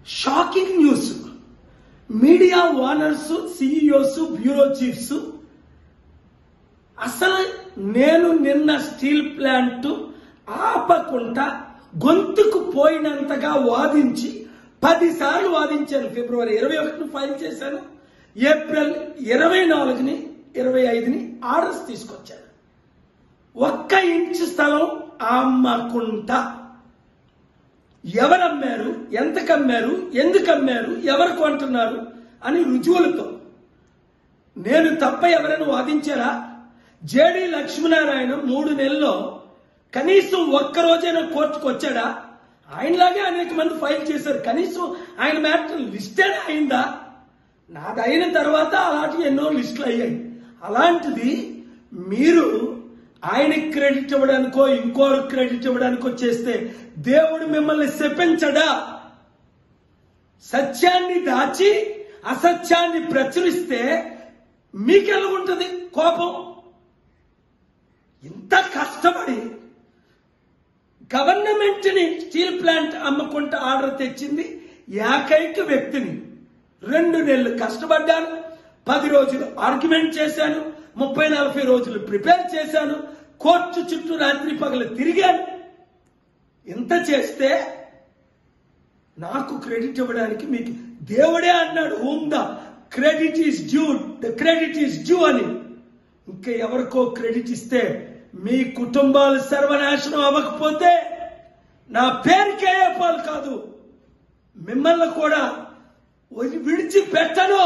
Shocking news. Media owners, CEOs, bureau chiefs అసలు నేను నిన్న స్టీల్ ప్లాంట్ ఆపకుండా గొంతుకు పోయినంతగా వాదించి 10 సార్లు వాదించాను. ఫిబ్రవరి 21 ఫైల్ చేశాను. ఏప్రిల్ 24ని 25ని ఆర్డర్స్ తీసుకొచ్చాను. 1 ఇంచు స్థలం అమ్మకుండా ఎవరమ్మారు, ఎంతకు అమ్మారు, ఎందుకు అమ్మారు, ఎవరు కొంటున్నారు అని రుజువులతో. నేను తప్ప ఎవరైనా వాదించారా? జేడి లక్ష్మీనారాయణ 3 నెలల్లో కనీసం ఒక్కరోజైనా కోర్టుకు వచ్చాడా? ఆయనలాగే అనేక మంది ఫైల్ చేశారు. కనీసం ఆయన మ్యాటర్ లిస్టెడ్ అయిందా? నాది అయిన తర్వాత అలాంటి ఎన్నో లిస్టులు అయ్యాయి. అలాంటిది మీరు ఆయనకి క్రెడిట్ ఇవ్వడానికో ఇంకోరు క్రెడిట్ ఇవ్వడానికో చేస్తే దేవుడు మిమ్మల్ని శపించడా? సత్యాన్ని దాచి అసత్యాన్ని ప్రచురిస్తే మీకెలాగుంటుంది కోపం? ఇంత కష్టపడి గవర్నమెంట్ ని స్టీల్ ప్లాంట్ అమ్మకుంటే ఆర్డర్ తెచ్చింది ఏకైక వ్యక్తిని. 2 నెలలు కష్టపడ్డాను, 10 రోజులు ఆర్గ్యుమెంట్ చేశాను, 30-40 రోజులు ప్రిపేర్ చేశాను, కోర్టు చుట్టూ రాత్రి పగలు తిరిగాను. ఇంత చేస్తే నాకు క్రెడిట్ ఇవ్వడానికి మీకు దేవుడే అన్నాడు, whom the credit is due, the credit is due అని. ఇంకా ఎవరికో క్రెడిట్ ఇస్తే మీ కుటుంబాలు సర్వనాశనం అవ్వకపోతే నా పేరుకే పాలు కాదు, మిమ్మల్ని కూడా విడిచిపెట్టను.